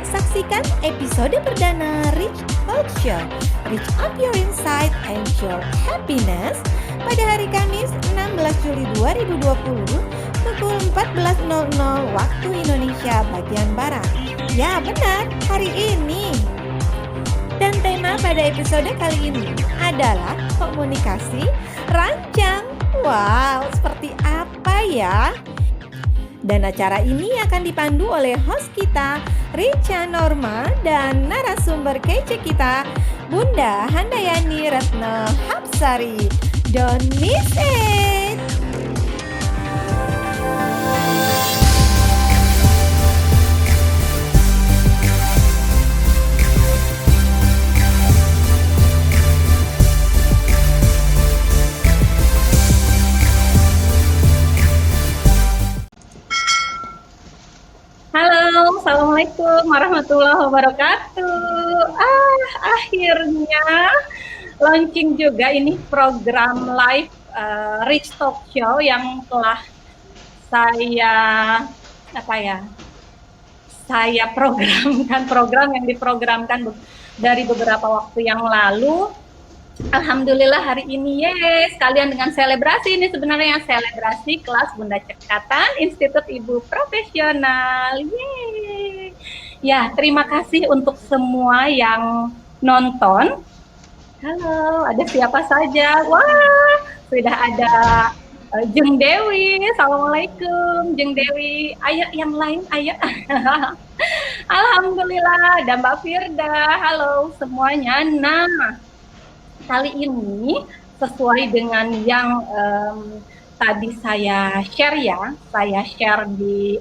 saksikan episode perdana Rich Talk Show, Reach Up Your Insight and Your Happiness pada hari Kamis 16 Juli 2020 pukul 14.00 waktu Indonesia bagian Barat. Ya benar, hari ini. Dan tema pada episode kali ini adalah komunikasi rancang. Wow, seperti apa ya? Dan acara ini akan dipandu oleh host kita, Richa Norma, dan narasumber kece kita, Bunda Handayani Retno Hapsari. Don't miss it! Halo, Assalamualaikum warahmatullahi wabarakatuh. Akhirnya launching juga ini program live Rich Talk Show yang telah saya program yang diprogramkan dari beberapa waktu yang lalu. Alhamdulillah hari ini sekalian dengan selebrasi ini sebenarnya selebrasi kelas Bunda Cekatan Institut Ibu Profesional. Ya, terima kasih untuk semua yang nonton. Halo, ada siapa saja? Wah, sudah ada Jeng Dewi. Assalamualaikum Jeng Dewi. Ayo yang lain, ayo. Alhamdulillah, ada Mbak Firda. Halo semuanya. Nah, kali ini sesuai dengan yang tadi saya share di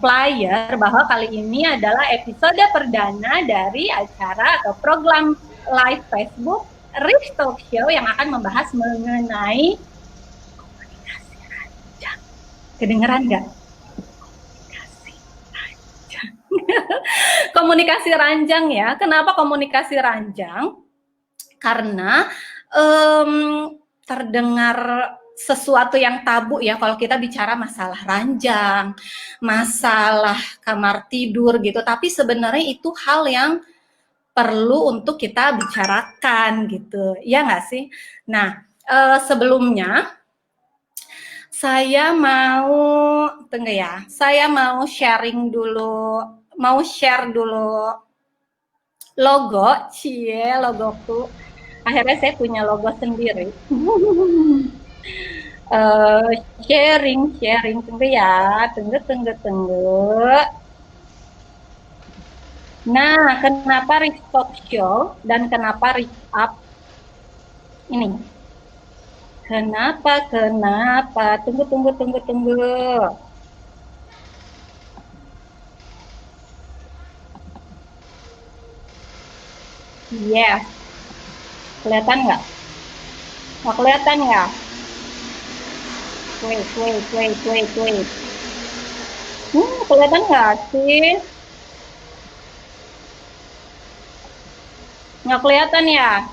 flyer bahwa kali ini adalah episode perdana dari acara atau program live Facebook Rich Talk Show yang akan membahas mengenai komunikasi ranjang. Kedengeran nggak? Komunikasi ranjang ya. Kenapa komunikasi ranjang? Karena terdengar sesuatu yang tabu ya kalau kita bicara masalah ranjang, masalah kamar tidur gitu. Tapi sebenarnya itu hal yang perlu untuk kita bicarakan gitu, ya nggak sih? Nah, sebelumnya saya mau share dulu logo, logoku. Akhirnya saya punya logo sendiri. Sharing, tunggu ya, tunggu. Nah, kenapa Rich Talk Show dan kenapa Reach Up ini? Kenapa? Tunggu. Yes. Kelihatan nggak? Nggak kelihatan ya? Wait. Kelihatan nggak sih? Nggak kelihatan ya?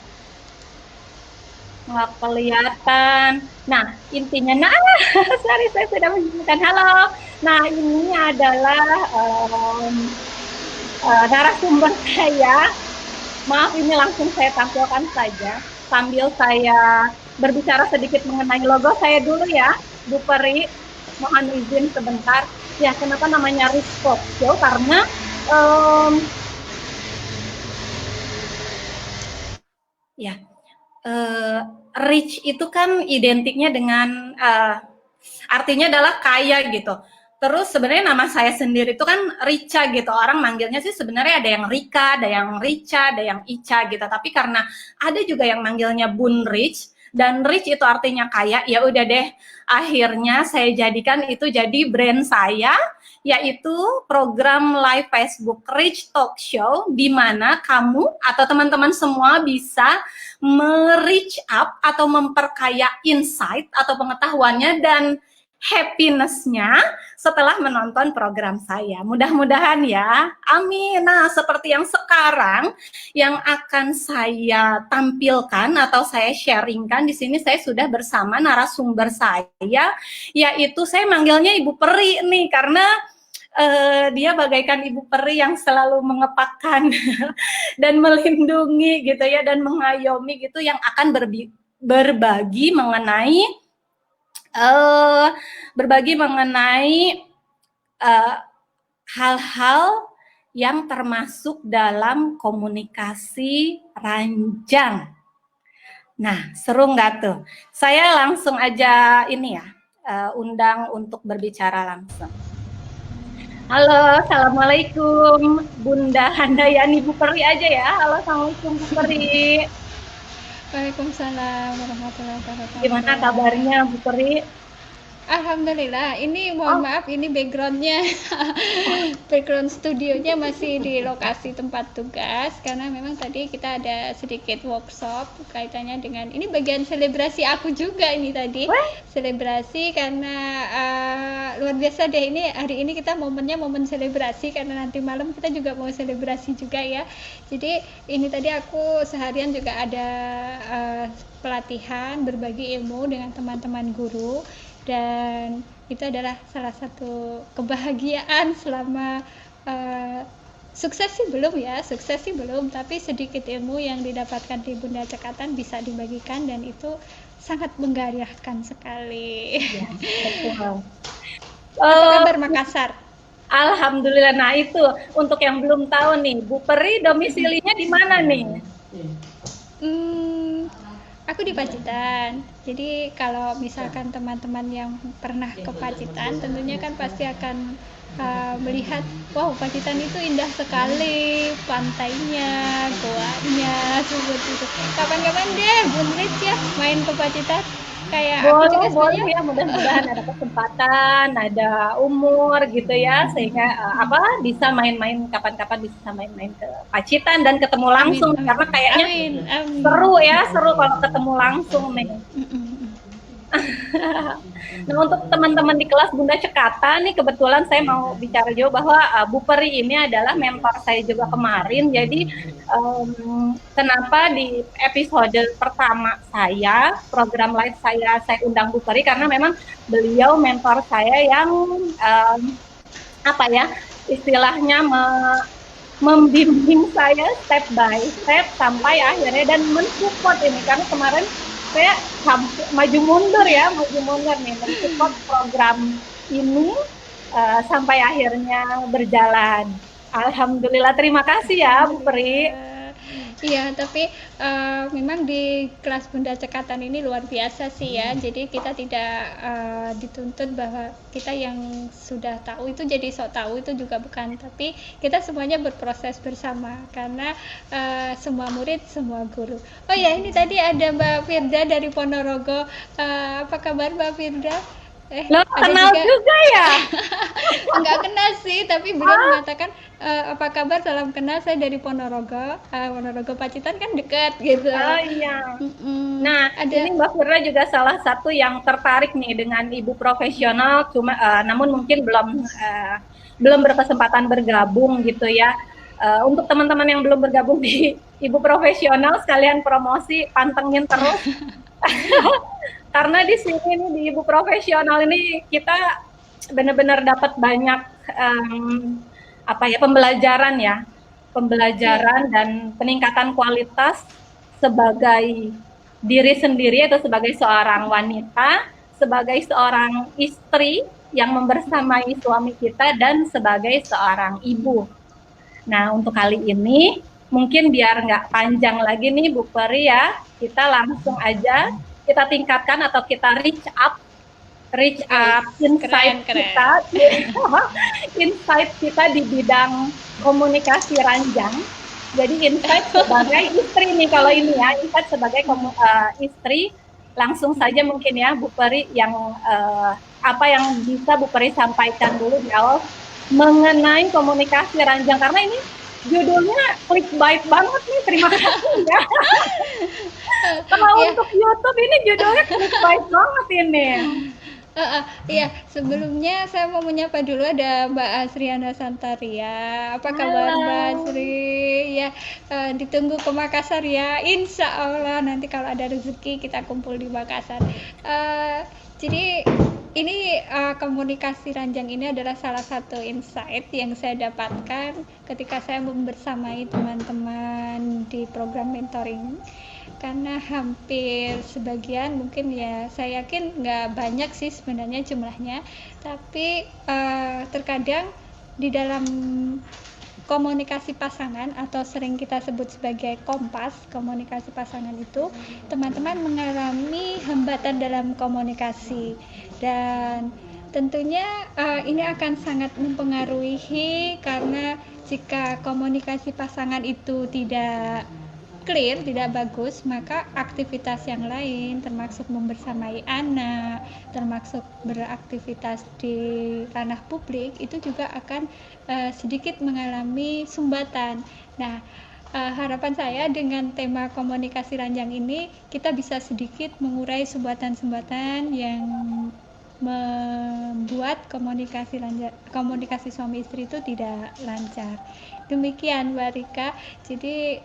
Nggak kelihatan. Nah, intinya, sorry, saya sudah menunjukkan. Halo. Nah, ini adalah narasumber saya. Maaf, ini langsung saya tampilkan saja. Sambil saya berbicara sedikit mengenai logo saya dulu ya, Bu Peri. Mohon izin sebentar. Ya, kenapa namanya Rich Talk Show? Karena rich itu kan identiknya dengan artinya adalah kaya gitu. Terus sebenarnya nama saya sendiri itu kan Richa gitu. Orang manggilnya sih sebenarnya ada yang Rika, ada yang Richa, ada yang Ica gitu. Tapi karena ada juga yang manggilnya Bun Rich dan Rich itu artinya kaya, ya udah deh. Akhirnya saya jadikan itu jadi brand saya, yaitu program live Facebook Rich Talk Show, di mana kamu atau teman-teman semua bisa me-reach up atau memperkaya insight atau pengetahuannya dan happiness-nya setelah menonton program saya. Mudah-mudahan ya. Amin. Nah, seperti yang sekarang yang akan saya tampilkan atau saya sharingkan di sini, saya sudah bersama narasumber saya, yaitu saya manggilnya Ibu Peri nih karena dia bagaikan ibu peri yang selalu mengepakkan dan melindungi gitu ya, dan mengayomi gitu, yang akan berbagi mengenai hal-hal yang termasuk dalam komunikasi ranjang. Nah, seru nggak tuh? Saya langsung aja ini ya, undang untuk berbicara langsung. Halo, assalamualaikum, Bunda Handayani Bu Peri aja ya. Halo, assalamualaikum Bu Peri. Waalaikumsalam warahmatullahi wabarakatuh. Gimana kabarnya Bu Peri? Alhamdulillah, ini mohon maaf, ini backgroundnya background studionya masih di lokasi tempat tugas, karena memang tadi kita ada sedikit workshop kaitannya dengan, ini bagian selebrasi aku juga ini tadi. Selebrasi karena luar biasa deh, ini hari ini kita momennya momen selebrasi, karena nanti malam kita juga mau selebrasi juga ya. Jadi ini tadi aku seharian juga ada pelatihan berbagi ilmu dengan teman-teman guru, dan itu adalah salah satu kebahagiaan selama sukses sih belum, tapi sedikit ilmu yang didapatkan di Bunda Cekatan bisa dibagikan, dan itu sangat menggairahkan sekali. Ya, betul. Apa kabar Makassar? Alhamdulillah. Nah, itu untuk yang belum tahu nih, Bu Peri domisilinya di mana nih? Aku di Pacitan. Jadi kalau misalkan teman-teman yang pernah ke Pacitan, tentunya kan pasti akan melihat, wow, Pacitan itu indah sekali, pantainya, goanya, seperti itu. Kapan-kapan deh Bun Rich ya main ke Pacitan. Kayak aku juga Boleh sebenarnya ya, mudah-mudahan ada kesempatan, ada umur gitu ya, sehingga bisa main-main kapan-kapan, bisa main-main ke Pacitan dan ketemu langsung. Amin. Karena kayaknya Amin. seru kalau ketemu langsung nih. Nah, untuk teman-teman di kelas Bunda Cekatan nih, kebetulan saya mau bicara juga bahwa Bu Peri ini adalah mentor saya juga kemarin. Jadi kenapa di episode pertama saya, program live saya undang Bu Peri, karena memang beliau mentor saya yang istilahnya membimbing saya step by step sampai akhirnya, dan mensupport ini, karena kemarin saya maju mundur nih mensupport program ini sampai akhirnya berjalan. Alhamdulillah, terima kasih ya Bu Peri. Iya, tapi memang di kelas Bunda Cekatan ini luar biasa sih ya. Jadi kita tidak dituntut bahwa kita yang sudah tahu itu jadi sok tahu, itu juga bukan. Tapi kita semuanya berproses bersama, karena semua murid, semua guru. Oh ya, ini tadi ada Mbak Firda dari Ponorogo. Apa kabar Mbak Firda? Lo kenal juga ya? Enggak kenal sih, tapi beliau mengatakan apa kabar, salam kenal, saya dari Ponorogo. Ponorogo Pacitan kan dekat gitu. Oh iya. Nah, ini Mbak Firda juga salah satu yang tertarik nih dengan ibu profesional, namun mungkin belum berkesempatan bergabung gitu ya. Untuk teman-teman yang belum bergabung di ibu profesional, sekalian promosi, pantengin terus. Karena di sini nih, di ibu profesional ini kita benar-benar dapat banyak pembelajaran dan peningkatan kualitas sebagai diri sendiri, atau sebagai seorang wanita, sebagai seorang istri yang membersamai suami kita, dan sebagai seorang ibu. Nah, untuk kali ini mungkin biar nggak panjang lagi nih Bu Peri ya, kita langsung aja kita tingkatkan atau kita reach up insight kita di bidang komunikasi ranjang. Jadi insight sebagai istri nih, kalau ini ya, insight sebagai istri. Langsung saja mungkin ya Bu Peri, yang apa yang bisa Bu Peri sampaikan dulu di awal mengenai komunikasi ranjang, karena ini judulnya clickbait banget nih. Terima kasih ya. Kalau untuk YouTube ini judulnya clickbait banget ini. Iya, sebelumnya saya mau menyapa dulu ada Mbak Asriana Santaria. Apa kabar Mbak Halo. Asri? Ya, ditunggu ke Makassar ya. Insya Allah nanti kalau ada rezeki kita kumpul di Makassar. Jadi ini komunikasi ranjang ini adalah salah satu insight yang saya dapatkan ketika saya membersamai teman-teman di program mentoring, karena hampir sebagian mungkin ya saya yakin nggak banyak sih sebenarnya jumlahnya, tapi terkadang di dalam komunikasi pasangan atau sering kita sebut sebagai kompas komunikasi pasangan itu, teman-teman mengalami hambatan dalam komunikasi, dan tentunya ini akan sangat mempengaruhi karena jika komunikasi pasangan itu tidak clear, tidak bagus, maka aktivitas yang lain termasuk membersamai anak, termasuk beraktivitas di ranah publik itu juga akan sedikit mengalami sumbatan. Nah, harapan saya dengan tema komunikasi ranjang ini kita bisa sedikit mengurai sumbatan-sumbatan yang membuat komunikasi suami istri itu tidak lancar. Demikian Mbak Rika. Jadi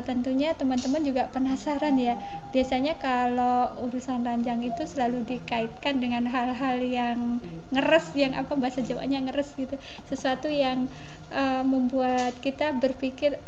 tentunya teman-teman juga penasaran ya. Biasanya kalau urusan ranjang itu selalu dikaitkan dengan hal-hal yang ngeres, yang apa bahasa Jawanya ngeres gitu. Sesuatu yang membuat kita berpikir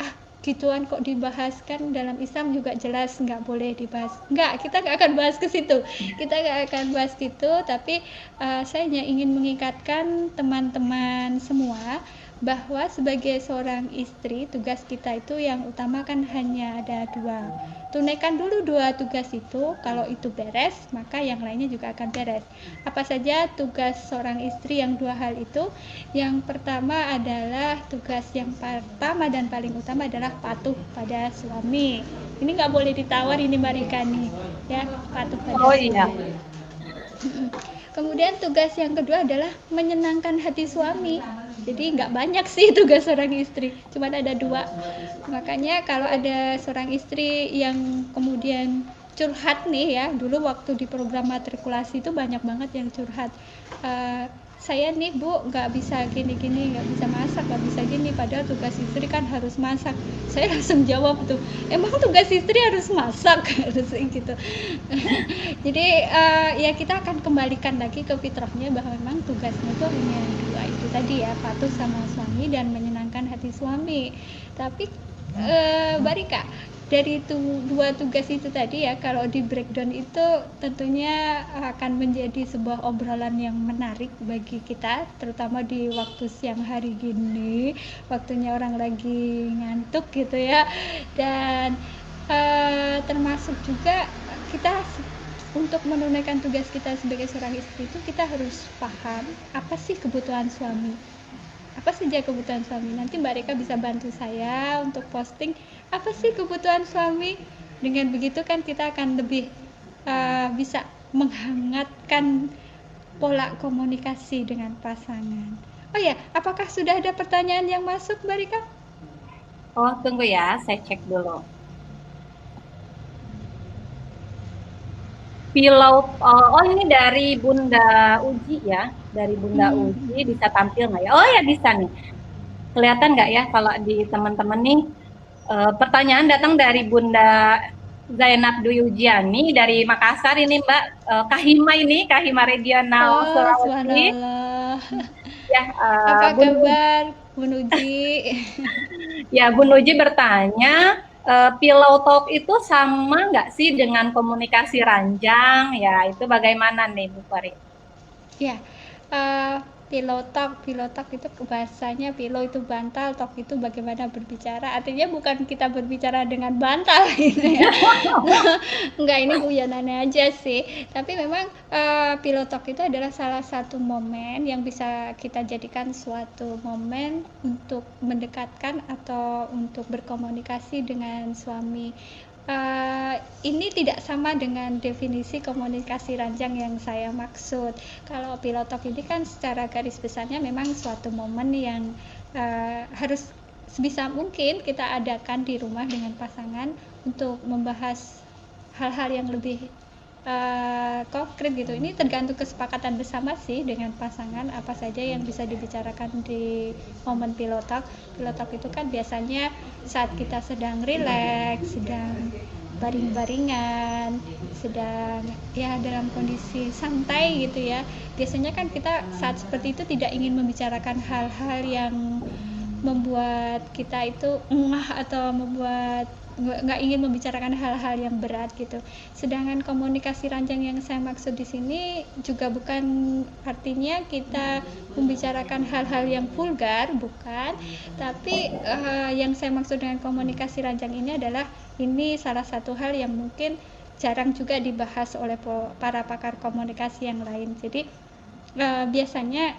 gituan kok dibahas, kan dalam Islam juga jelas nggak boleh dibahas. Nggak, kita nggak akan bahas ke situ. Kita nggak akan bahas gitu, tapi saya hanya ingin mengingatkan teman-teman semua bahwa sebagai seorang istri, tugas kita itu yang utama kan hanya ada dua. Tunaikan dulu dua tugas itu, kalau itu beres, maka yang lainnya juga akan beres. Apa saja tugas seorang istri yang dua hal itu? Yang pertama adalah tugas yang pertama dan paling utama adalah patuh pada suami. Ini nggak boleh ditawar ini Mbak Rika nih, ya, patuh pada Oh suami. iya. Kemudian tugas yang kedua adalah menyenangkan hati suami. Jadi nggak banyak sih tugas seorang istri, cuma ada dua. Makanya kalau ada seorang istri yang kemudian curhat nih ya, dulu waktu di program matrikulasi itu banyak banget yang curhat. Saya nih Bu nggak bisa gini-gini, nggak bisa masak, nggak bisa gini, padahal tugas istri kan harus masak. Saya langsung jawab tuh, emang tugas istri harus masak? Harus gitu. Jadi ya kita akan kembalikan lagi ke fitrahnya bahwa memang tugasnya itu hanya dua itu tadi ya, patuh sama suami dan menyenangkan hati suami. Tapi Mbak Rika, dari dua tugas itu tadi ya, kalau di breakdown itu tentunya akan menjadi sebuah obrolan yang menarik bagi kita, terutama di waktu siang hari gini, waktunya orang lagi ngantuk gitu ya. Dan termasuk juga kita untuk menunaikan tugas kita sebagai seorang istri itu kita harus paham apa sih kebutuhan suami, apa saja kebutuhan suami. Nanti Mbak Rika bisa bantu saya untuk posting apa sih kebutuhan suami. Dengan begitu kan kita akan lebih bisa menghangatkan pola komunikasi dengan pasangan. Oh ya, apakah sudah ada pertanyaan yang masuk Mbak Rika? Oh, tunggu ya, saya cek dulu. Oh ini dari Bunda Uji ya, dari Bunda Uji bisa tampil nggak ya? Oh ya bisa nih, kelihatan nggak ya kalau di teman-teman nih? Pertanyaan datang dari Bunda Zainab Dwi Ujiani dari Makassar ini Mbak, Kahima Regional Sulawesi. Ya, apa kabar Bun Uji? Ya, Bun Uji bertanya, pillow talk itu sama nggak sih dengan komunikasi ranjang? Ya, itu bagaimana nih, Bu Fari? Ya, pillow talk itu bahasanya, pillow itu bantal, talk itu bagaimana berbicara. Artinya bukan kita berbicara dengan bantal gitu ya. Enggak, ini guyonannya aja sih. Tapi memang pillow talk itu adalah salah satu momen yang bisa kita jadikan suatu momen untuk mendekatkan atau untuk berkomunikasi dengan suami. Ini tidak sama dengan definisi komunikasi ranjang yang saya maksud. Kalau pillow talk ini kan secara garis besarnya memang suatu momen yang harus sebisa mungkin kita adakan di rumah dengan pasangan untuk membahas hal-hal yang lebih konkret gitu. Ini tergantung kesepakatan bersama sih dengan pasangan apa saja yang bisa dibicarakan di momen pillow talk. Pillow talk itu kan biasanya saat kita sedang rileks, sedang baring-baringan, sedang ya dalam kondisi santai gitu ya. Biasanya kan kita saat seperti itu tidak ingin membicarakan hal-hal yang membuat kita itu atau membuat nggak ingin membicarakan hal-hal yang berat gitu. Sedangkan komunikasi ranjang yang saya maksud di sini juga bukan artinya kita membicarakan hal-hal yang vulgar, bukan. Tapi yang saya maksud dengan komunikasi ranjang ini adalah ini salah satu hal yang mungkin jarang juga dibahas oleh para pakar komunikasi yang lain. Jadi biasanya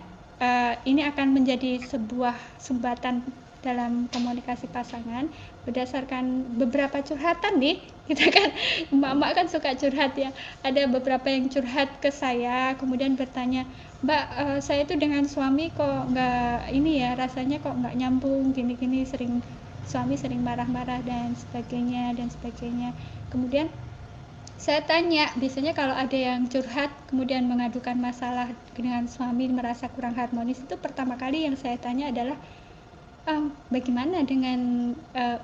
ini akan menjadi sebuah sumbatan dalam komunikasi pasangan berdasarkan beberapa curhatan nih. Kita kan emak-emak kan suka curhat ya, ada beberapa yang curhat ke saya kemudian bertanya, Mbak, saya itu dengan suami kok nggak ini ya, rasanya kok nggak nyambung gini-gini, suami sering marah-marah dan sebagainya. Kemudian saya tanya, biasanya kalau ada yang curhat kemudian mengadukan masalah dengan suami merasa kurang harmonis, itu pertama kali yang saya tanya adalah bagaimana dengan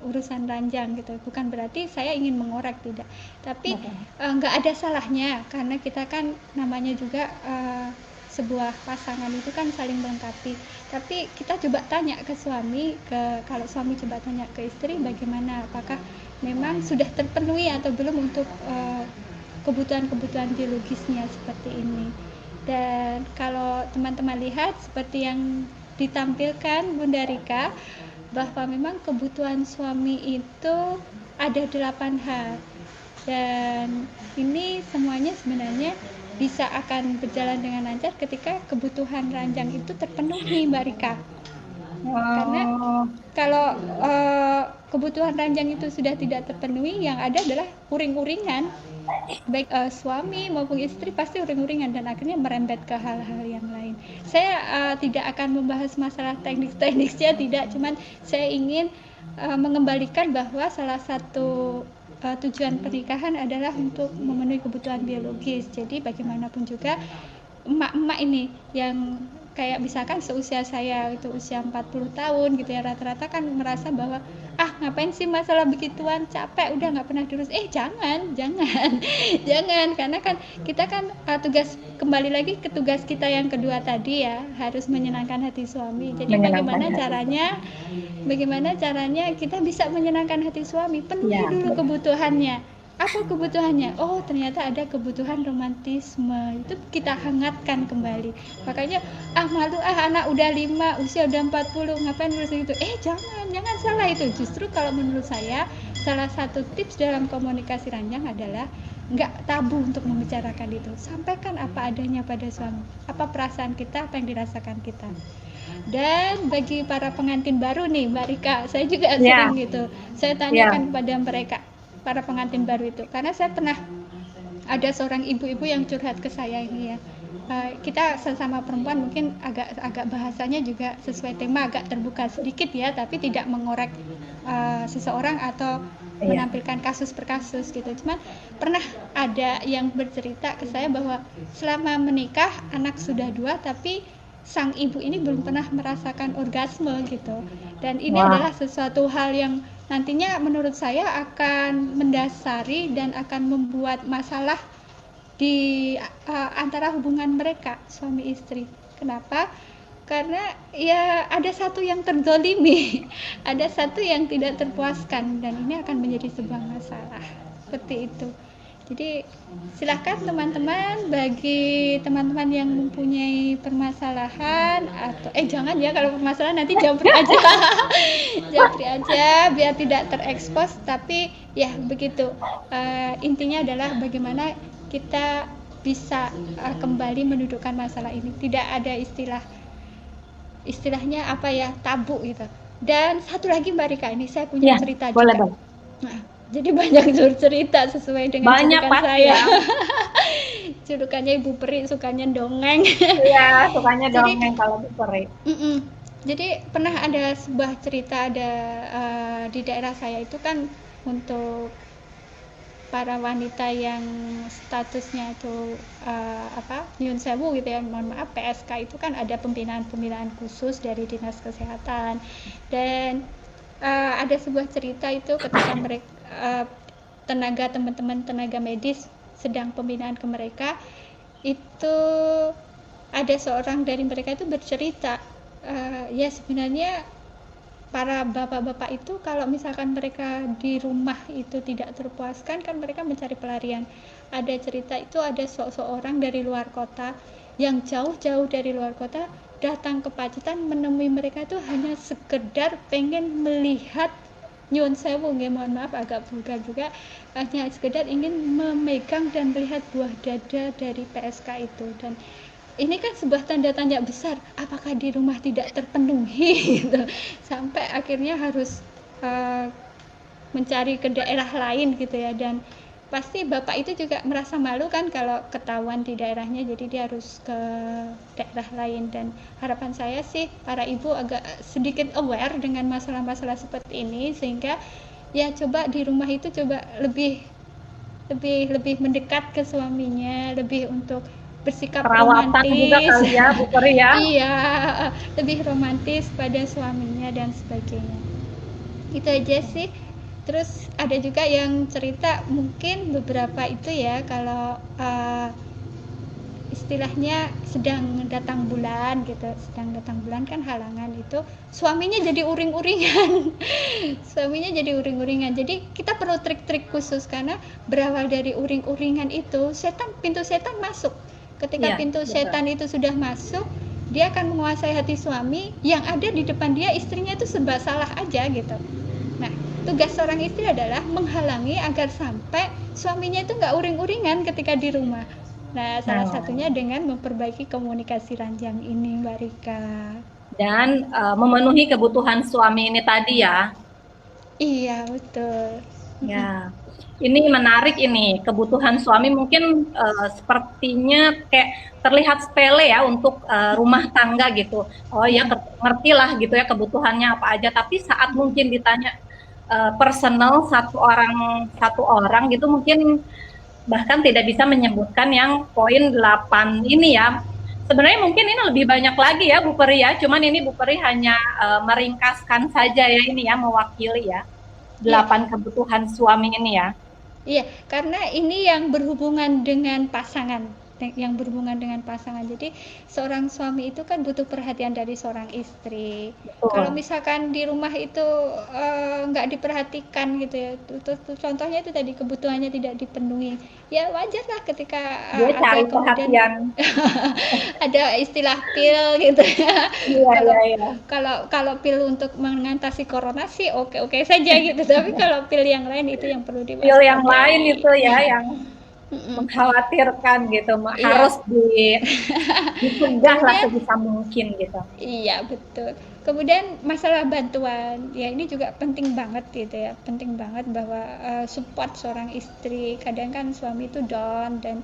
urusan ranjang gitu. Bukan berarti saya ingin mengorek, tidak, tapi nggak ada salahnya karena kita kan namanya juga sebuah pasangan itu kan saling melengkapi. Tapi kita coba tanya ke suami, kalau suami coba tanya ke istri bagaimana, apakah memang sudah terpenuhi atau belum untuk kebutuhan-kebutuhan biologisnya seperti ini. Dan kalau teman-teman lihat seperti yang ditampilkan Bunda Rika, bahwa memang kebutuhan suami itu ada 8 hal, dan ini semuanya sebenarnya bisa akan berjalan dengan lancar ketika kebutuhan ranjang itu terpenuhi, Mbak Rika. Karena kalau kebutuhan ranjang itu sudah tidak terpenuhi, yang ada adalah uring-uringan, baik suami maupun istri pasti uring-uringan dan akhirnya merembet ke hal-hal yang lain. Saya tidak akan membahas masalah teknik-tekniknya, tidak, cuman saya ingin mengembalikan bahwa salah satu tujuan pernikahan adalah untuk memenuhi kebutuhan biologis. Jadi bagaimanapun juga emak-emak ini yang kayak misalkan seusia saya itu usia 40 tahun gitu ya, rata-rata kan merasa bahwa ngapain sih masalah begituan, capek udah nggak pernah diurus. Jangan karena kan kita kan tugas, kembali lagi ke tugas kita yang kedua tadi ya, harus menyenangkan hati suami. Jadi bagaimana caranya kita bisa menyenangkan hati suami, penuhi dulu kebutuhannya. Apa kebutuhannya? Oh, ternyata ada kebutuhan romantisme. Itu kita hangatkan kembali. Makanya malu anak udah 5, usia udah 40, ngapain ngurus gitu. Jangan salah itu. Justru kalau menurut saya salah satu tips dalam komunikasi ranjang adalah nggak tabu untuk membicarakan itu. Sampaikan apa adanya pada suami. Apa perasaan kita, apa yang dirasakan kita. Dan bagi para pengantin baru nih, Mbak Rika, saya juga sering gitu. Saya tanyakan pada mereka, para pengantin baru itu, karena saya pernah ada seorang ibu-ibu yang curhat ke saya ini ya. Kita sesama perempuan mungkin agak bahasanya juga sesuai tema, agak terbuka sedikit ya, tapi tidak mengorek seseorang atau menampilkan kasus per kasus gitu. Cuman pernah ada yang bercerita ke saya bahwa selama menikah anak sudah 2 tapi sang ibu ini belum pernah merasakan orgasme gitu. Dan ini adalah sesuatu hal yang nantinya menurut saya akan mendasari dan akan membuat masalah di antara hubungan mereka suami istri. Kenapa? Karena ya ada satu yang terzolimi, ada satu yang tidak terpuaskan, dan ini akan menjadi sebuah masalah seperti itu. Jadi silahkan teman-teman, bagi teman-teman yang mempunyai permasalahan atau jangan ya, kalau permasalahan nanti japri aja biar tidak terekspos. Tapi ya begitu, intinya adalah bagaimana kita bisa kembali mendudukkan masalah ini. Tidak ada istilahnya apa ya, tabu gitu. Dan satu lagi Mbak Rika, ini saya punya cerita juga. Boleh. Jadi banyak cerita sesuai dengan julukan saya. Julukannya Ibu Peri, sukanya dongeng. Iya, sukanya dongeng kalau Bu Peri. Jadi pernah ada sebuah cerita, ada di daerah saya itu kan untuk para wanita yang statusnya itu nyun sewu gitu ya, mohon maaf, PSK itu kan ada pembinaan khusus dari Dinas Kesehatan. Dan ada sebuah cerita itu ketika mereka teman-teman tenaga medis sedang pembinaan ke mereka, itu ada seorang dari mereka itu bercerita, ya sebenarnya para bapak-bapak itu kalau misalkan mereka di rumah itu tidak terpuaskan, kan mereka mencari pelarian. Ada cerita itu ada seorang dari luar kota yang jauh-jauh dari luar kota datang ke Pacitan menemui mereka itu hanya sekedar pengen melihat nyuwun sewu, mohon maaf agak vulgar juga, hanya sekedar ingin memegang dan melihat buah dada dari PSK itu. Dan ini kan sebuah tanda tanya besar, apakah di rumah tidak terpenuhi gitu, sampai akhirnya harus mencari ke daerah lain gitu ya. Dan pasti bapak itu juga merasa malu kan kalau ketahuan di daerahnya, jadi dia harus ke daerah lain. Dan harapan saya sih para ibu agak sedikit aware dengan masalah-masalah seperti ini, sehingga ya coba di rumah itu coba lebih mendekat ke suaminya, lebih untuk bersikap Perawatan juga romantis. kali ya, Bu Peri ya. Iya, lebih romantis pada suaminya dan sebagainya. Itu aja sih. Terus ada juga yang cerita mungkin beberapa itu ya, kalau istilahnya sedang datang bulan gitu, sedang datang bulan kan halangan itu, suaminya jadi uring-uringan. Suaminya jadi uring-uringan, jadi kita perlu trik-trik khusus, karena berawal dari uring-uringan itu pintu setan masuk. Ketika Iya, pintu betul. setan itu sudah masuk, dia akan menguasai hati suami, yang ada di depan dia istrinya itu serba salah aja gitu. Nah, tugas seorang istri adalah menghalangi agar sampai suaminya itu nggak uring-uringan ketika di rumah. Nah, salah satunya dengan memperbaiki komunikasi ranjang ini, Mbak Rika. Dan memenuhi kebutuhan suami ini tadi ya. Iya, betul. Ya, ini menarik ini, kebutuhan suami mungkin sepertinya kayak terlihat sepele ya untuk rumah tangga gitu. Oh ya, ngerti lah gitu ya kebutuhannya apa aja. Tapi saat mungkin ditanya personal satu orang gitu, mungkin bahkan tidak bisa menyebutkan yang poin 8 ini ya. Sebenarnya mungkin ini lebih banyak lagi ya Bu Peri ya, cuman ini Bu Peri hanya meringkaskan saja ya, ini ya, mewakili ya 8 kebutuhan suami ini ya. Iya, karena ini yang berhubungan dengan pasangan. Jadi seorang suami itu kan butuh perhatian dari seorang istri. Betul. Kalau misalkan di rumah itu nggak diperhatikan gitu ya, contohnya itu tadi kebutuhannya tidak dipenuhi, ya wajar lah ketika Dia ada cari kemudian perhatian. ada istilah pil gitu ya. Iya. Kalau pil untuk mengatasi corona sih oke saja gitu, tapi kalau pil yang lain itu yang perlu diwaspadai. Pil yang lain itu ya yang mengkhawatirkan gitu, harus dicegah lah sebisa mungkin gitu. Iya, betul. Kemudian masalah bantuan, ya ini juga penting banget gitu ya, penting banget bahwa support seorang istri. Kadang kan suami itu down, dan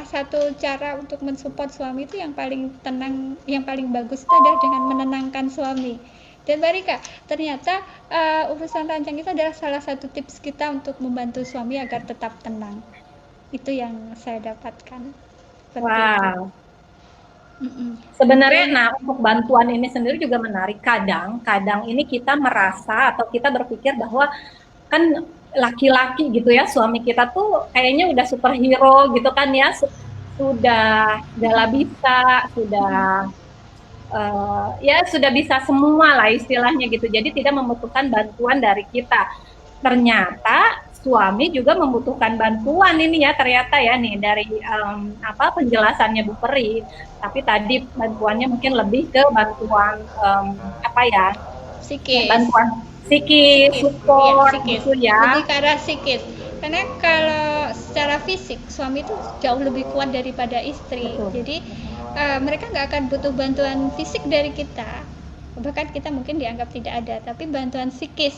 satu cara untuk mensupport suami itu yang paling tenang, yang paling bagus itu adalah dengan menenangkan suami. Dan Mbak Rika, ternyata urusan ranjang itu adalah salah satu tips kita untuk membantu suami agar tetap tenang. Itu yang saya dapatkan. Wow. Sebenarnya, nah untuk bantuan ini sendiri juga menarik. Kadang ini kita merasa atau kita berpikir bahwa kan laki-laki gitu ya, suami kita tuh kayaknya udah superhero gitu kan ya, sudah segala bisa, sudah bisa semua lah istilahnya gitu. Jadi tidak membutuhkan bantuan dari kita. Ternyata suami juga membutuhkan bantuan ini ya, ternyata ya nih dari penjelasannya Bu Peri. Tapi tadi bantuannya mungkin lebih ke bantuan psikis. Bantuan psikis, support gitu ya. Lebih ke arah psikis. Karena kalau secara fisik suami itu jauh lebih kuat daripada istri. Betul. Jadi mereka nggak akan butuh bantuan fisik dari kita. Bahkan kita mungkin dianggap tidak ada, tapi bantuan psikis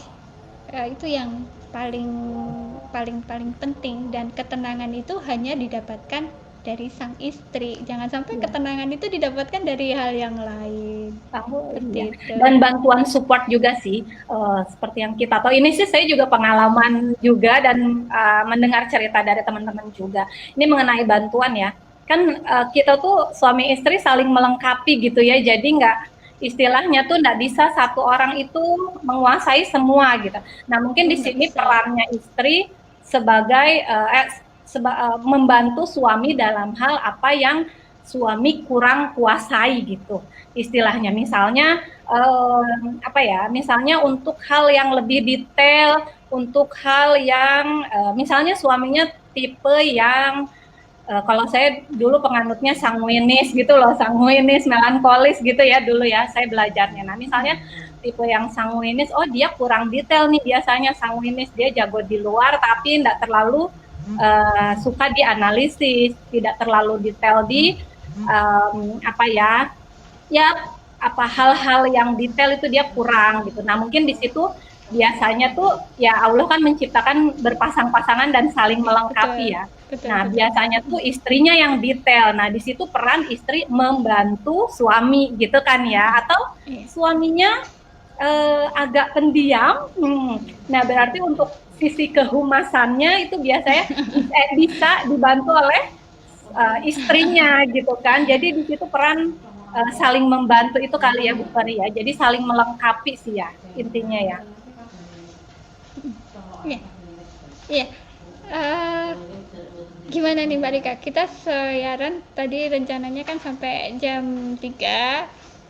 itu yang paling penting, dan ketenangan itu hanya didapatkan dari sang istri. Jangan sampai Iya. ketenangan itu didapatkan dari hal yang lain. Tahu, Seperti iya. itu. Dan bantuan support juga sih, seperti yang kita tahu. Ini sih saya juga pengalaman juga dan mendengar cerita dari teman-teman juga. Ini mengenai bantuan ya. Kan kita tuh suami istri saling melengkapi gitu ya. Jadi nggak istilahnya tuh nggak bisa satu orang itu menguasai semua gitu. Nah mungkin di Nggak sini bisa. perannya istri sebagai membantu suami dalam hal apa yang suami kurang kuasai gitu istilahnya. Misalnya apa ya, misalnya untuk hal yang lebih detail, untuk hal yang misalnya suaminya tipe yang kalau saya dulu penganutnya sanguinis gitu loh, sanguinis, melankolis gitu ya dulu ya saya belajarnya. Nah misalnya tipe yang sanguinis, oh dia kurang detail nih biasanya sanguinis, dia jago di luar tapi tidak terlalu suka dianalisis, tidak terlalu detail di apa ya, ya apa hal-hal yang detail itu dia kurang gitu. Nah mungkin di situ biasanya tuh ya Allah kan menciptakan berpasang-pasangan dan saling melengkapi ya. Nah Betul. biasanya tuh istrinya yang detail. Nah di situ peran istri membantu suami gitu kan ya. Atau Iya. suaminya agak pendiam. Nah berarti untuk sisi kehumasannya itu biasanya bisa dibantu oleh istrinya gitu kan. Jadi di situ peran saling membantu itu kali ya Bu Ferry ya. Jadi saling melengkapi sih ya intinya ya. Iya. Iya. Eh, Gimana nih Mbak Rika? Kita siaran tadi rencananya kan sampai jam 3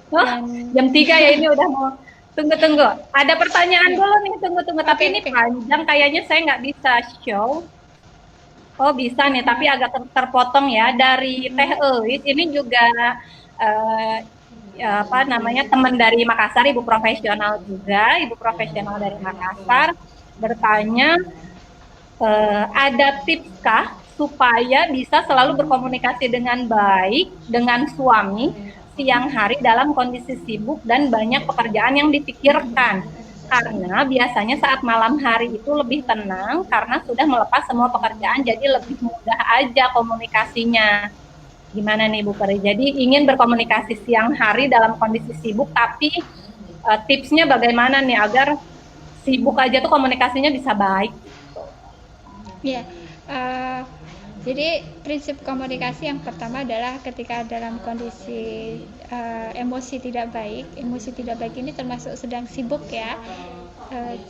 Wah, dan jam 3 ya ini udah mau. Tunggu. Ada pertanyaan Iya. dulu nih, tunggu. Tapi Oke, ini oke. panjang, kayaknya saya nggak bisa show. Oh bisa nih, tapi agak terpotong ya. Dari Teh Elis, ini juga eh, apa namanya teman dari Makassar, ibu profesional juga, ibu profesional dari Makassar, bertanya ada tipskah supaya bisa selalu berkomunikasi dengan baik dengan suami siang hari dalam kondisi sibuk dan banyak pekerjaan yang dipikirkan. Karena biasanya saat malam hari itu lebih tenang karena sudah melepas semua pekerjaan, jadi lebih mudah aja komunikasinya. Gimana nih Bu Peri? Jadi ingin berkomunikasi siang hari dalam kondisi sibuk, tapi tipsnya bagaimana nih agar sibuk aja tuh komunikasinya bisa baik? Ya, jadi prinsip komunikasi yang pertama adalah ketika dalam kondisi emosi tidak baik. Emosi tidak baik ini termasuk sedang sibuk ya,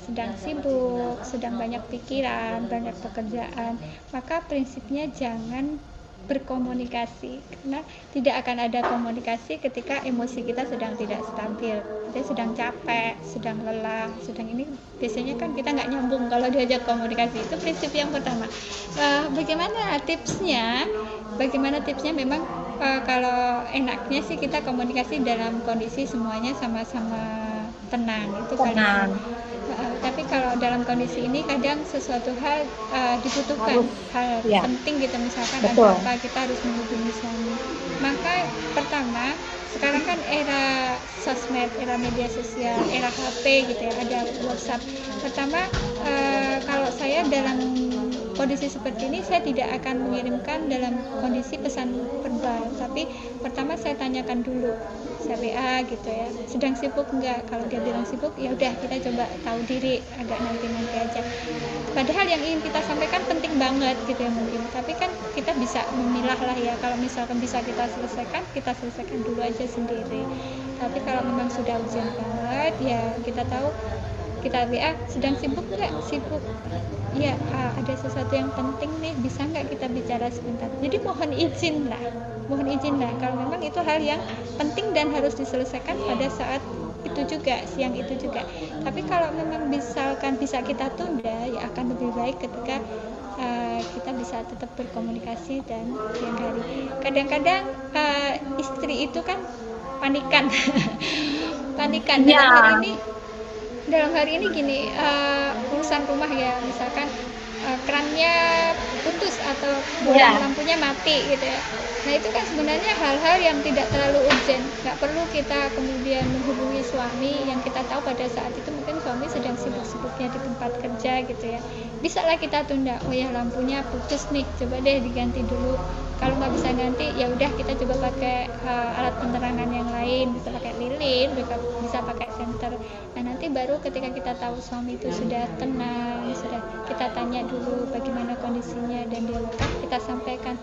sedang sibuk, sedang banyak pikiran, banyak pekerjaan. Maka prinsipnya jangan berkomunikasi, karena tidak akan ada komunikasi ketika emosi kita sedang tidak stabil, kita sedang capek, sedang lelah, sedang ini biasanya kan kita nggak nyambung kalau diajak komunikasi. Itu prinsip yang pertama. Bagaimana tipsnya? Memang kalau enaknya sih kita komunikasi dalam kondisi semuanya sama-sama tenang, itu paling enak. Tapi kalau dalam kondisi ini kadang sesuatu hal dibutuhkan hal ya. penting gitu, misalkan Betul. ada apa kita harus menghubungi suami. Maka pertama, sekarang kan era sosmed, era media sosial, era HP gitu ya, ada WhatsApp. Pertama, kalau saya dalam kondisi seperti ini saya tidak akan mengirimkan dalam kondisi pesan verbal, tapi pertama saya tanyakan dulu, saya WA gitu ya, sedang sibuk enggak. Kalau dia bilang sibuk, ya udah kita coba tahu diri, agak nanti aja. Padahal yang ingin kita sampaikan penting banget gitu ya mungkin, tapi kan kita bisa memilah lah ya. Kalau misalkan bisa kita selesaikan dulu aja sendiri. Tapi kalau memang sudah urgent banget ya kita tahu, kita WA, sedang sibuk nggak? Sibuk ya, ada sesuatu yang penting nih, bisa nggak kita bicara sebentar. Jadi mohon izin lah kalau memang itu hal yang penting dan harus diselesaikan pada saat itu juga, siang itu juga. Tapi kalau memang misalkan bisa kita tunda, ya akan lebih baik ketika kita bisa tetap berkomunikasi dan siang hari. Kadang-kadang istri itu kan panikan dalam hari ini gini, urusan rumah ya, misalkan kerannya putus atau lampunya mati gitu ya. Nah itu kan sebenarnya hal-hal yang tidak terlalu urgent, nggak perlu kita kemudian menghubungi suami yang kita tahu pada saat itu mungkin suami sedang sibuk-sibuknya di tempat kerja gitu ya. Bisa lah kita tunda, oh ya lampunya putus nih, coba deh diganti dulu. Kalau nggak nggak bisa ganti, ya udah kita coba pakai alat penerangan yang lain, bisa pakai lilin, bisa pakai senter. Nah nanti baru ketika kita tahu suami itu sudah tenang, sudah kita tanya dulu bagaimana kondisinya dan dia lekas, kita sampaikan,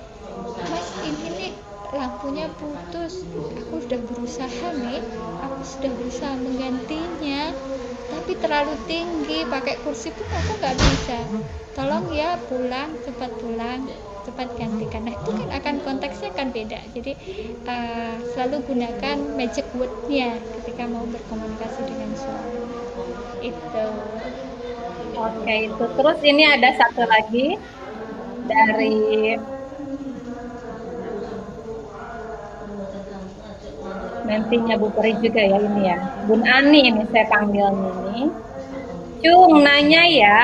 Mas ini nih lampunya putus, aku sudah berusaha nih, aku sudah berusaha menggantinya, tapi terlalu tinggi, pakai kursi pun aku nggak bisa, tolong ya pulang, cepat gantikan. Nah itu kan akan konteksnya kan beda, jadi selalu gunakan magic word-nya ketika mau berkomunikasi dengan suami itu. Oke, itu. Terus ini ada satu lagi dari mentinya Bu Peri juga ya ini ya. Bun Ani ini saya panggilnya ini. Cung nanya ya,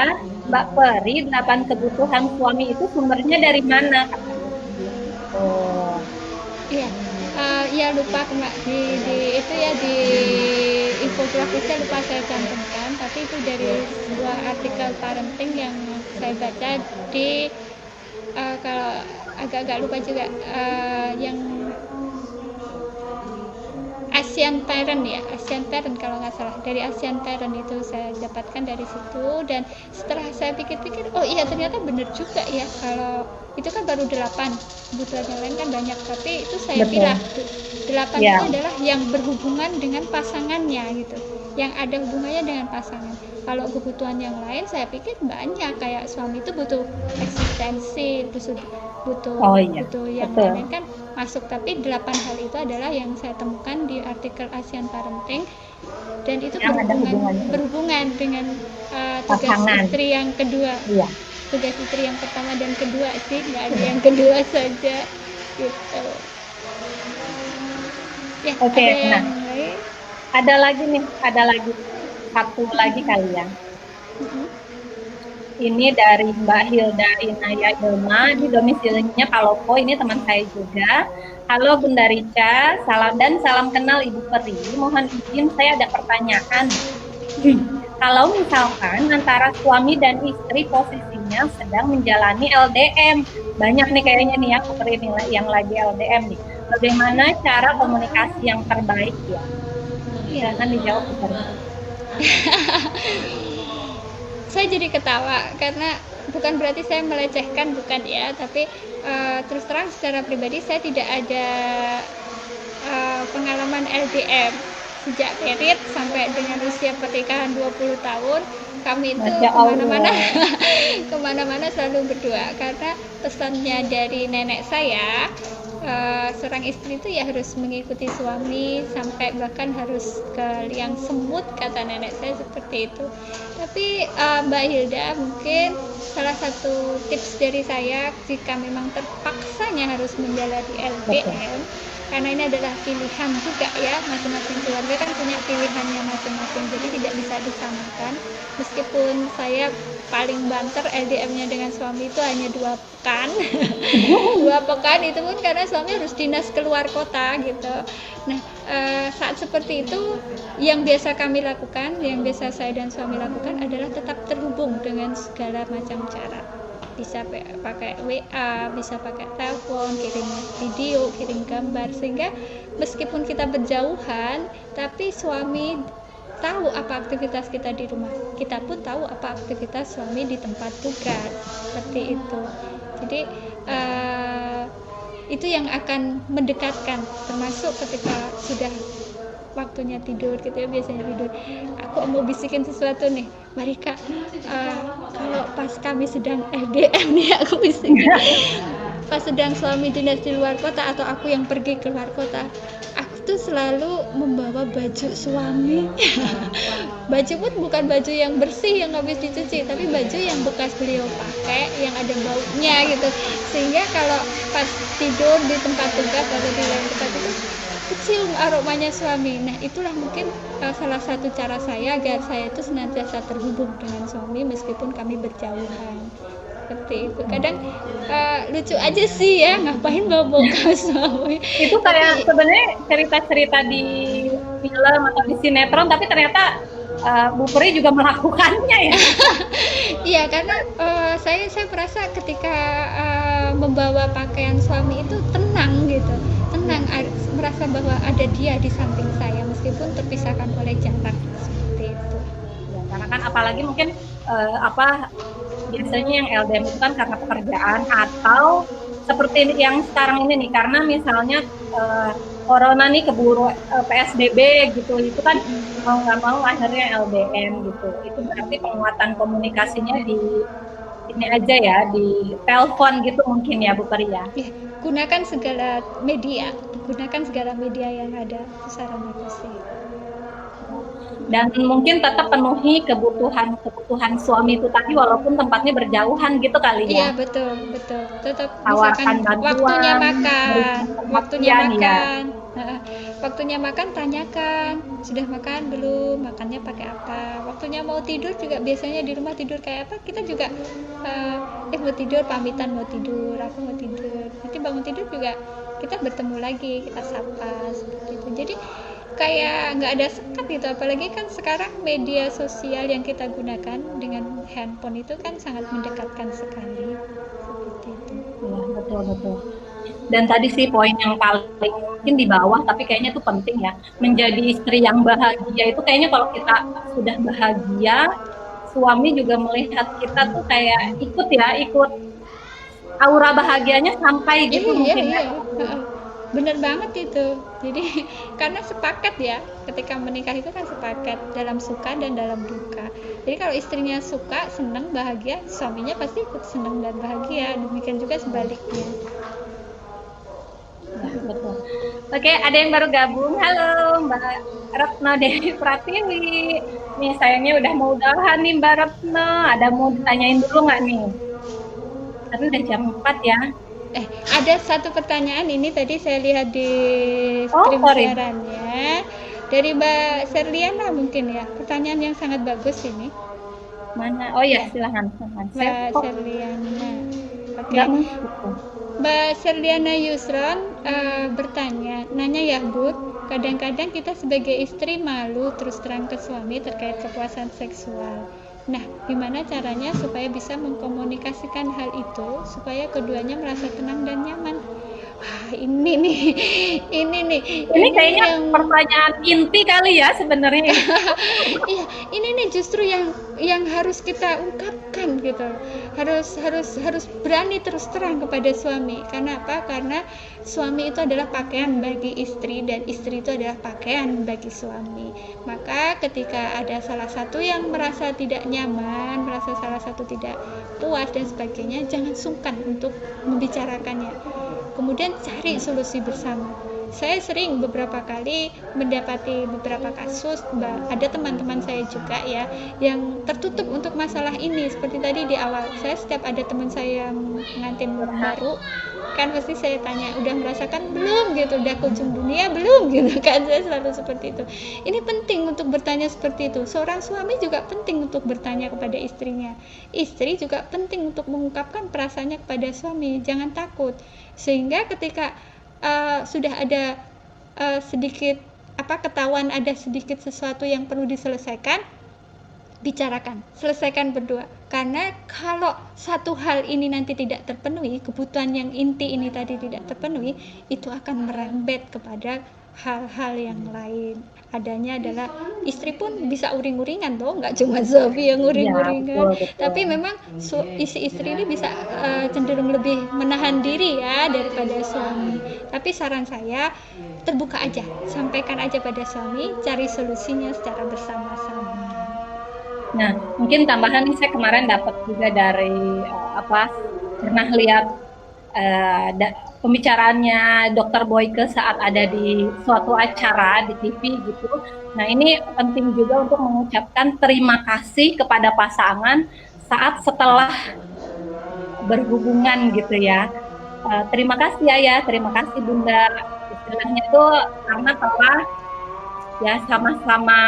Mbak Peri, 8 kebutuhan suami itu sumbernya dari mana? Oh, Iya, ya lupa di itu ya di infografisnya lupa saya cantumkan, tapi itu dari sebuah artikel parenting yang saya baca di kalau agak-agak lupa juga yang Asian Parent ya, Asian Parent kalau nggak salah, dari Asian Parent itu saya dapatkan dari situ. Dan setelah saya pikir-pikir, oh iya ternyata benar juga ya, kalau itu kan baru 8, kebutuhan yang lain kan banyak, tapi itu saya betul. pilih 8 Ya. itu adalah yang berhubungan dengan pasangannya gitu, yang ada hubungannya dengan pasangan. Kalau kebutuhan yang lain saya pikir banyak, kayak suami itu butuh eksistensi, butuh Oh iya, butuh yang betul. lain kan masuk, tapi 8 hal itu adalah yang saya temukan di artikel Asian Parenting, dan itu Yang ada berhubungan dengan tugas pasangan. istri yang kedua. Iya. Tugas istri yang pertama dan kedua sih, nggak ada yang kedua saja gitu ya. Oke, Ada yang nah. lain? Ada lagi satu lagi kali ya. Ini dari Mbak Hilda Inaya Ilma, di domisilinya Palopo, ini teman saya juga. Halo Bunda Rica, salam kenal Ibu Peri. Mohon izin saya ada pertanyaan. Kalau misalkan antara suami dan istri posisinya sedang menjalani LDM, banyak nih kayaknya nih ya Peri yang lagi LDM nih. Bagaimana cara komunikasi yang terbaik ya? Silakan dijawab Bu Peri. Saya jadi ketawa karena bukan berarti saya melecehkan, bukan ya, tapi terus terang secara pribadi saya tidak ada pengalaman LDM sejak merit sampai dengan usia pernikahan 20 tahun. Kami itu kemana-mana selalu berdua, karena pesannya dari nenek saya, seorang istri itu ya harus mengikuti suami sampai bahkan harus ke liang semut, kata nenek saya seperti itu. Tapi Mbak Hilda, mungkin salah satu tips dari saya jika memang terpaksanya harus menjalani LDM, karena ini adalah pilihan juga ya, masing-masing keluarga kan punya pilihannya masing-masing, jadi tidak bisa disamakan. Meskipun saya paling banter LDM-nya dengan suami itu hanya 2 pekan 2 pekan itu pun karena suami harus dinas keluar kota gitu. Nah saat seperti itu yang biasa kami lakukan, yang biasa saya dan suami lakukan adalah tetap terhubung dengan segala macam cara. Bisa pakai WA, bisa pakai telepon, kirim video, kirim gambar, sehingga meskipun kita berjauhan tapi suami tahu apa aktivitas kita di rumah, kita pun tahu apa aktivitas suami di tempat tugas, seperti itu. Jadi itu yang akan mendekatkan, termasuk ketika sudah waktunya tidur gitu ya, biasanya tidur aku mau bisikin sesuatu nih, Marika, kalau pas kami sedang LDM nih aku bisikin pas sedang suami dinas di luar kota atau aku yang pergi ke luar kota, aku tuh selalu membawa baju suami baju pun bukan baju yang bersih yang habis dicuci, tapi baju yang bekas beliau pakai yang ada baunya gitu, sehingga kalau pas tidur di tempat tugas atau di lain tempat itu kecium aromanya suami. Nah itulah mungkin salah satu cara saya agar saya itu senantiasa terhubung dengan suami meskipun kami berjauhan, seperti itu. Kadang lucu aja sih ya, ngapain bawa suami. Itu kayak sebenarnya cerita-cerita di film atau di sinetron, tapi ternyata Bu Peri juga melakukannya ya. Iya, karena saya merasa ketika membawa pakaian suami itu tenang gitu, tenang, merasa bahwa ada dia di samping saya meskipun terpisahkan oleh jarak seperti itu. Ya, karena kan apalagi mungkin biasanya yang LDM itu kan karena pekerjaan atau seperti yang sekarang ini nih, karena misalnya corona nih keburu PSBB gitu, itu kan mau nggak mau akhirnya LDM gitu. Itu berarti penguatan komunikasinya di ini aja ya, di telepon gitu mungkin ya Bu Peri ya. Ya, gunakan segala media yang ada, saran aku sih. Dan mungkin tetap penuhi kebutuhan suami itu tadi walaupun tempatnya berjauhan gitu kali ya. Iya, betul. Tetap Tawarkan misalkan bantuan, waktunya makan tanyakan, sudah makan belum, makannya pakai apa. Waktunya mau tidur juga biasanya di rumah tidur kayak apa, kita juga mau tidur, pamitan mau tidur, aku mau tidur. Nanti bangun tidur juga kita bertemu lagi, kita sapa seperti itu. Jadi kayak nggak ada sekat gitu, apalagi kan sekarang media sosial yang kita gunakan dengan handphone itu kan sangat mendekatkan sekali seperti itu. Ya, betul. Dan tadi sih poin yang paling mungkin di bawah tapi kayaknya itu penting ya, menjadi istri yang bahagia itu kayaknya kalau kita sudah bahagia, suami juga melihat kita tuh kayak ikut aura bahagianya sampai gitu mungkin ya. Bener banget itu. Jadi karena sepakat ya, ketika menikah itu kan sepakat dalam suka dan dalam duka. Jadi kalau istrinya suka, senang, bahagia, suaminya pasti ikut senang dan bahagia. Demikian juga sebaliknya. Ya, betul. Oke, ada yang baru gabung. Halo Mbak Retno Dewi Pratiwi. Nih sayangnya udah mau udahan nih Mbak Retno. Ada mau ditanyain dulu nggak nih? Tapi udah jam 4 ya. Ada satu pertanyaan ini tadi saya lihat di stream siarannya dari Mbak Serliana mungkin ya. Pertanyaan yang sangat bagus ini. Mana? Oh ya, silahkan. Mbak Serliana. Oke. Mbak Serliana Yusron nanya ya Bu, kadang-kadang kita sebagai istri malu terus terang ke suami terkait kepuasan seksual. Nah, gimana caranya supaya bisa mengkomunikasikan hal itu supaya keduanya merasa tenang dan nyaman? Ini kayaknya yang pertanyaan inti kali ya sebenarnya. Iya, ini nih justru yang harus kita ungkapkan gitu. Harus berani terus terang kepada suami. Karena apa? Karena suami itu adalah pakaian bagi istri dan istri itu adalah pakaian bagi suami. Maka ketika ada salah satu yang merasa tidak nyaman, merasa salah satu tidak puas dan sebagainya, jangan sungkan untuk membicarakannya. Kemudian cari solusi bersama. Saya sering beberapa kali mendapati beberapa kasus, ada teman-teman saya juga ya yang tertutup untuk masalah ini. Seperti tadi di awal, saya setiap ada teman saya yang ngantin baru, kan pasti saya tanya, udah merasakan belum gitu, udah ke ujung dunia belum gitu kan, saya selalu seperti itu. Ini penting untuk bertanya seperti itu. Seorang suami juga penting untuk bertanya kepada istrinya. Istri juga penting untuk mengungkapkan perasaannya kepada suami. Jangan takut. Sehingga ketika sudah ada sedikit ketahuan ada sedikit sesuatu yang perlu diselesaikan, bicarakan, selesaikan berdua. Karena kalau satu hal ini nanti tidak terpenuhi, kebutuhan yang inti ini tadi tidak terpenuhi, itu akan merembet kepada hal-hal yang lain. Adanya adalah istri pun bisa uring-uringan loh, nggak cuma suami yang uring-uringan. Ya, tapi memang isi istri ini bisa cenderung lebih menahan diri ya daripada suami. Tapi saran saya terbuka aja, sampaikan aja pada suami, cari solusinya secara bersama-sama. Nah, mungkin tambahan nih, saya kemarin dapat juga dari pernah lihat pembicaraannya Dr. Boyke saat ada di suatu acara di TV gitu. Nah, ini penting juga untuk mengucapkan terima kasih kepada pasangan saat setelah berhubungan gitu ya. Terima kasih ya, terima kasih Bunda. Istilahnya tuh karena telah ya sama-sama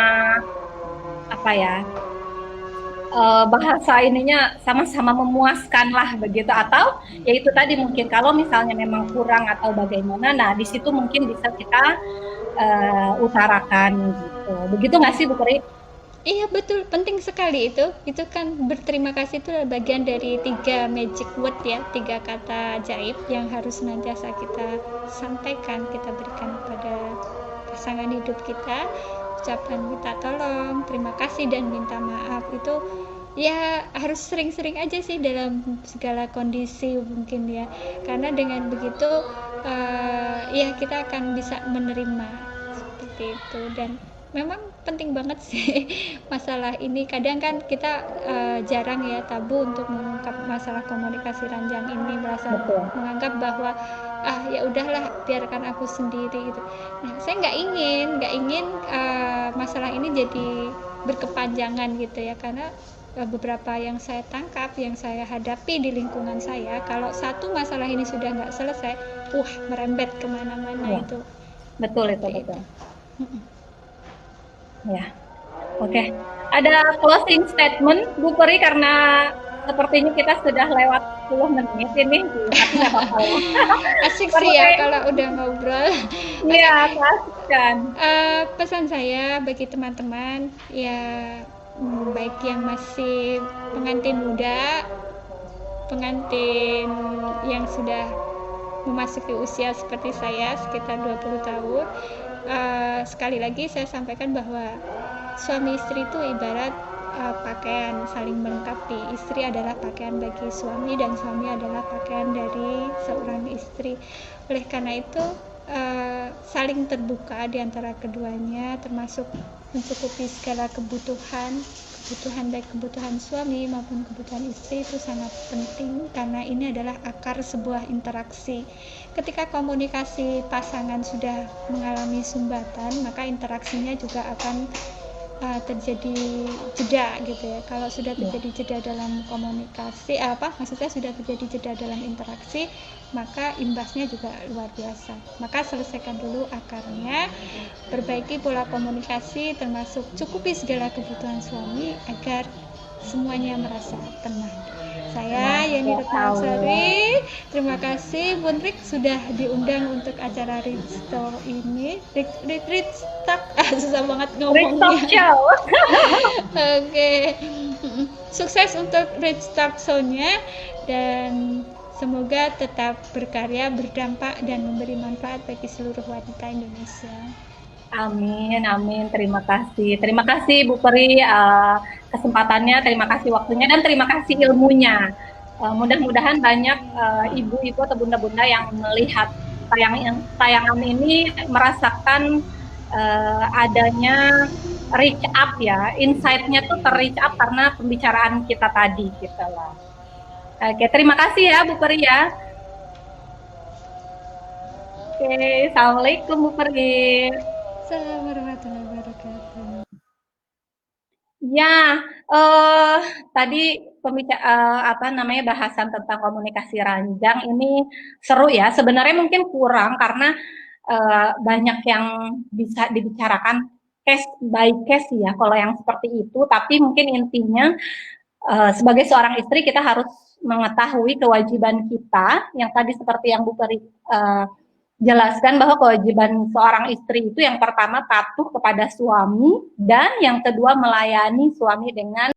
bahasa ininya sama-sama memuaskan lah begitu, atau ya itu tadi mungkin kalau misalnya memang kurang atau bagaimana, nah di situ mungkin bisa kita utarakan gitu. Begitu nggak sih Bu Peri? Iya betul, penting sekali itu. Itu kan berterima kasih itu adalah bagian dari 3 magic word ya, 3 kata ajaib yang harus senantiasa kita sampaikan, kita berikan kepada pasangan hidup kita. Ucapan minta tolong, terima kasih dan minta maaf itu ya harus sering-sering aja sih dalam segala kondisi mungkin ya. Karena dengan begitu ya kita akan bisa menerima seperti itu dan memang penting banget sih masalah ini. Kadang kan kita jarang ya, tabu untuk mengungkap masalah komunikasi ranjang ini, merasa menganggap bahwa ya udahlah biarkan aku sendiri gitu. Nah saya nggak ingin masalah ini jadi berkepanjangan gitu ya, karena beberapa yang saya tangkap, yang saya hadapi di lingkungan saya, kalau satu masalah ini sudah nggak selesai, merembet kemana-mana itu. Betul itu, betul. Ya, oke. Ada closing statement, Bu Peri, karena sepertinya kita sudah lewat 10 menit ini, tapi nggak apa-apa. Asik sih ya kalau udah ngobrol. Iya, asik kan. Pesan saya bagi teman-teman ya, baik yang masih pengantin muda, pengantin yang sudah memasuki usia seperti saya sekitar 20 tahun, sekali lagi saya sampaikan bahwa suami istri itu ibarat pakaian, saling melengkapi. Istri adalah pakaian bagi suami dan suami adalah pakaian dari seorang istri. Oleh karena itu saling terbuka di antara keduanya, termasuk mencukupi segala kebutuhan baik kebutuhan suami maupun kebutuhan istri itu sangat penting, karena ini adalah akar sebuah interaksi. Ketika komunikasi pasangan sudah mengalami sumbatan, maka interaksinya juga akan terjadi jeda gitu ya. Kalau sudah terjadi jeda dalam komunikasi, maksudnya sudah terjadi jeda dalam interaksi, maka imbasnya juga luar biasa. Maka selesaikan dulu akarnya, perbaiki pola komunikasi, termasuk cukupi segala kebutuhan suami agar semuanya merasa tenang. Saya Yani Retnawsari, terima kasih Bun Rik sudah diundang untuk acara Rich Talk ini. Rich Talk, susah banget ngomongnya. Rich Talk Show. Oke. Sukses untuk Rich Talk Show-nya dan semoga tetap berkarya, berdampak dan memberi manfaat bagi seluruh wanita Indonesia. Amin, amin. Terima kasih Bu Peri kesempatannya, terima kasih waktunya, dan terima kasih ilmunya. Mudah-mudahan banyak ibu-ibu atau bunda-bunda yang melihat tayangan ini merasakan adanya reach up ya, insight-nya tuh ter-reach up karena pembicaraan kita tadi gitu loh. Oke, terima kasih ya Bu Peri ya. Oke, Assalamualaikum Bu Peri. Assalamualaikum warahmatullahi wabarakatuh. Ya, tadi bahasan tentang komunikasi ranjang ini seru ya. Sebenarnya mungkin kurang karena banyak yang bisa dibicarakan case by case ya, kalau yang seperti itu. Tapi mungkin intinya sebagai seorang istri kita harus mengetahui kewajiban kita, yang tadi seperti yang Bu Peri jelaskan, bahwa kewajiban seorang istri itu yang pertama patuh kepada suami, dan yang kedua melayani suami dengan